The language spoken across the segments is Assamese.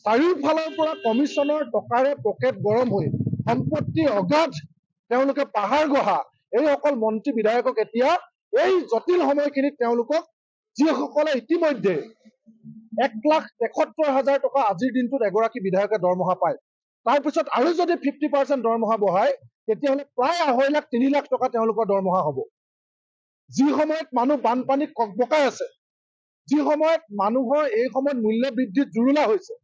চাৰিওফালৰ পৰা কমিশ্যনৰ টকাৰে পকেট গৰম হৈ সম্পত্তি অগাধ তেওঁলোকে পাহাৰ গঢ়া এইসকল মন্ত্ৰী বিধায়কক এতিয়া এই জটিল সময়খিনিত তেওঁলোকক যিসকলে ইতিমধ্যে 1,73,000 টকা আজিৰ দিনটোত এগৰাকী বিধায়কে দৰমহা পায়, তাৰপিছত আৰু যদি 50% দৰমহা বঢ়ায় তেতিয়াহ'লে প্ৰায় 2.5 লাখ 3 লাখ টকা তেওঁলোকৰ দৰমহা হ'ব। যি সময়ত মানুহ বানপানীত ককবকাই আছে, যি সময়ত মানুহৰ এই সময়ত মূল্য বৃদ্ধিত জুৰুলা হৈছে,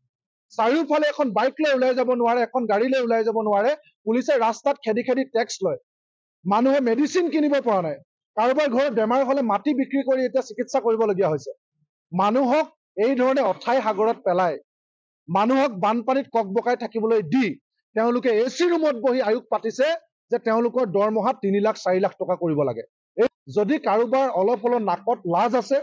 চাৰিওফালে এখন বাইক লৈ ওলাই যাব নোৱাৰে, এখন গাড়ী লৈ ওলাই যাব নোৱাৰে, পুলিচে ৰাস্তাত খেদি খেদি টেক্স লয়, মানুহে মেডিচিন কিনিব পৰা নাই, কাৰোবাৰ ঘৰত বেমাৰ হ'লে মাটি বিক্ৰী কৰি এতিয়া চিকিৎসা কৰিবলগীয়া হৈছে। মানুহক এই ধৰণে অথাই সাগৰত পেলাই মানুহক বানপানীত ককবকাই থাকিবলৈ দি তেওঁলোকে এচি ৰুমত বহি আয়োগ পাতিছে যে তেওঁলোকৰ দৰমহা 3 লাখ 4 লাখ টকা কৰিব লাগে। যদি কাৰোবাৰ অলপ অলপ নাকত লাজ আছে,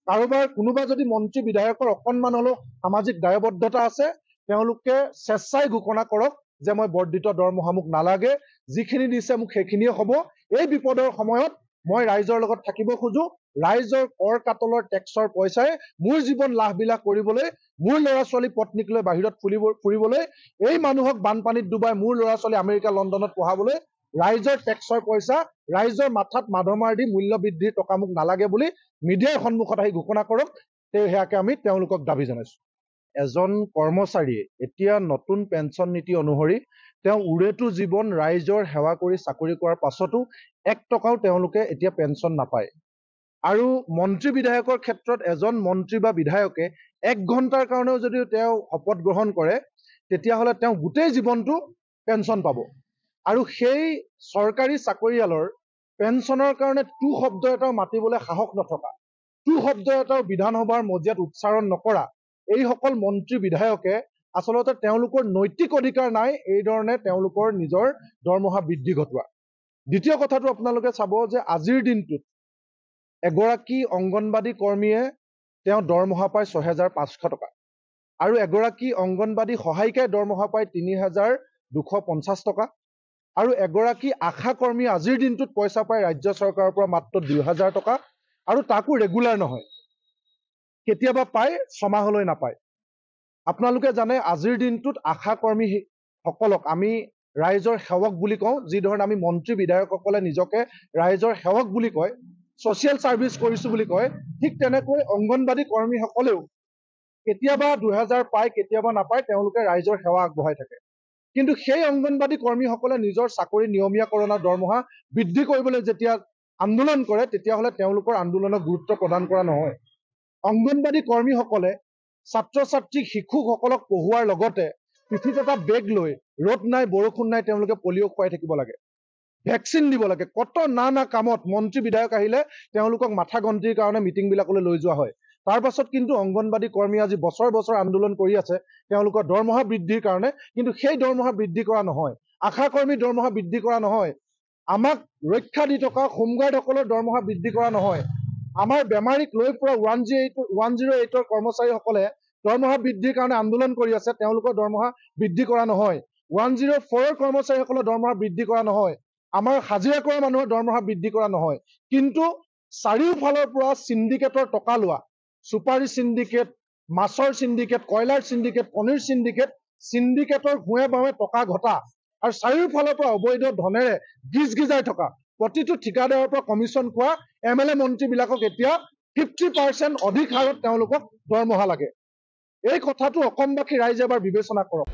কাৰোবাৰ কোনোবা যদি মন্ত্ৰী বিধায়কৰ অকণমান হ'লেও সামাজিক দায়বদ্ধতা আছে, তেওঁলোকে স্বেচ্ছাই ঘোষণা কৰক যে মই বৰ্ধিত দৰমহা মোক নালাগে, যিখিনি দিছে মোক সেইখিনিয়ে হ'ব। এই বিপদৰ সময়ত মই ৰাইজৰ লগত থাকিব খোজো, ৰাইজৰ কৰ কাটলৰ টেক্সৰ পইচাই মোৰ জীৱন লাভবিলাক কৰিবলৈ, মোৰ ল'ৰা ছোৱালী পত্নীক লৈ বাহিৰত ফুৰিবলৈ, এই মানুহক বানপানীত ডুবাই মোৰ ল'ৰা ছোৱালী আমেৰিকা লণ্ডনত পঢ়াবলৈ ৰাইজৰ টেক্সৰ পইচা, ৰাইজৰ মাথাত মাধমাৰ দি মূল্য বৃদ্ধিৰ টকা মোক নালাগে বুলি মিডিয়াৰ সন্মুখত আহি ঘোষণা কৰক। সেয়াকে আমি তেওঁলোকক দাবী জনাইছো। এজন কৰ্মচাৰীয়ে এতিয়া নতুন পেঞ্চন নীতি অনুসৰি তেওঁ উৰেটো জীৱন ৰাইজৰ সেৱা কৰি চাকৰি কৰাৰ পাছতো 1 টকাও তেওঁলোকে এতিয়া পেঞ্চন নাপায়। আৰু মন্ত্ৰী বিধায়কৰ ক্ষেত্ৰত এজন মন্ত্ৰী বা বিধায়কে 1 ঘণ্টাৰ কাৰণেও যদি তেওঁ শপত গ্ৰহণ কৰে তেতিয়াহ'লে তেওঁ গোটেই জীৱনটো পেঞ্চন পাব। আৰু সেই চৰকাৰী চাকৰিয়ালৰ পেঞ্চনৰ কাৰণে টু শব্দ এটাও মাতিবলৈ সাহস নথকা, টু শব্দ এটাও বিধানসভাৰ মজিয়াত উচ্চাৰণ নকৰা এইসকল মন্ত্ৰী বিধায়কে আচলতে তেওঁলোকৰ নৈতিক অধিকাৰ নাই এই ধৰণে তেওঁলোকৰ নিজৰ দৰমহা বৃদ্ধি ঘটোৱা। দ্বিতীয় কথাটো আপোনালোকে চাব যে আজিৰ দিনটোত এগৰাকী অংগনবাদী কৰ্মীয়ে তেওঁ দৰমহা পায় 6,500 টকা আৰু এগৰাকী অংগনবাদী সহায়িকাই দৰমহা পায় 3,250 টকা আৰু এগৰাকী আশা কৰ্মী আজিৰ দিনটোত পইচা পায় ৰাজ্য চৰকাৰৰ পৰা মাত্ৰ 2,000 টকা আৰু তাকো ৰেগুলাৰ নহয়, কেতিয়াবা পায় 6 মাহলৈ নাপায়। আপোনালোকে জানে আজিৰ দিনটোত আশা কৰ্মীসকলক আমি ৰাইজৰ সেৱক বুলি কওঁ, যি ধৰণে আমি মন্ত্ৰী বিধায়কসকলে নিজকে ৰাইজৰ সেৱক বুলি কয়, ছ'চিয়েল ছাৰ্ভিচ কৰিছো বুলি কয়, ঠিক তেনেকৈ অংগনবাদী কৰ্মীসকলেও কেতিয়াবা 2,000 পায়, কেতিয়াবা নাপায়, তেওঁলোকে ৰাইজৰ সেৱা আগবঢ়াই থাকে। কিন্তু সেই অংগনবাদী কৰ্মীসকলে নিজৰ চাকৰি নিয়মীয়াকৰণৰ দৰমহা বৃদ্ধি কৰিবলৈ যেতিয়া আন্দোলন কৰে তেতিয়াহ'লে তেওঁলোকৰ আন্দোলনক গুৰুত্ব প্ৰদান কৰা নহয়। অংগনবাদী কৰ্মীসকলে ছাত্ৰ ছাত্ৰীক শিশুসকলক পঢ়ুৱাৰ লগতে পিঠিত এটা বেগ লৈ ৰ'দ নাই বৰষুণ নাই তেওঁলোকে পলিঅ' খুৱাই থাকিব লাগে, ভেকচিন দিব লাগে, কত নানা কামত মন্ত্ৰী বিধায়ক আহিলে তেওঁলোকক মাথা গন্তিৰ কাৰণে মিটিংবিলাকলৈ লৈ যোৱা হয়। তাৰ পাছত কিন্তু অংগনবাদী কৰ্মী আজি বছৰ বছৰ আন্দোলন কৰি আছে তেওঁলোকৰ দৰমহা বৃদ্ধিৰ কাৰণে, কিন্তু সেই দৰমহা বৃদ্ধি কৰা নহয়। আশা কৰ্মীৰ দৰমহা বৃদ্ধি কৰা নহয়, আমাক ৰক্ষা দি থকা হোমগাৰ্ডসকলৰ দৰমহা বৃদ্ধি কৰা নহয়, আমাৰ বেমাৰীক লৈ পৰা 108ৰ কৰ্মচাৰীসকলে দৰমহা বৃদ্ধিৰ কাৰণে আন্দোলন কৰি আছে, তেওঁলোকৰ দৰমহা বৃদ্ধি কৰা নহয়, 104ৰ কৰ্মচাৰীসকলৰ দৰমহা বৃদ্ধি কৰা নহয়, আমাৰ হাজিৰা কৰা মানুহৰ দৰমহা বৃদ্ধি কৰা নহয়। কিন্তু চাৰিওফালৰ পৰা চিণ্ডিকেটৰ টকা লোৱা, চুপাৰী চিণ্ডিকেট, মাছৰ চিণ্ডিকেট, কয়লাৰ চিণ্ডিকেট, পনীৰ চিণ্ডিকেট, চিণ্ডিকেটৰ ভুৱে বাৱে টকা ঘটা আৰু চাৰিওফালৰ পৰা অবৈধ ধনেৰে গিজগিজাই থকা প্ৰতিটো ঠিকাদাৰৰ পৰা কমিশ্যন খোৱা MLA মন্ত্ৰীবিলাকক এতিয়া 50% অধিক হাৰত তেওঁলোকক দৰমহা লাগে। এই কথাটো অসমবাসী ৰাইজে এবাৰ বিবেচনা কৰক।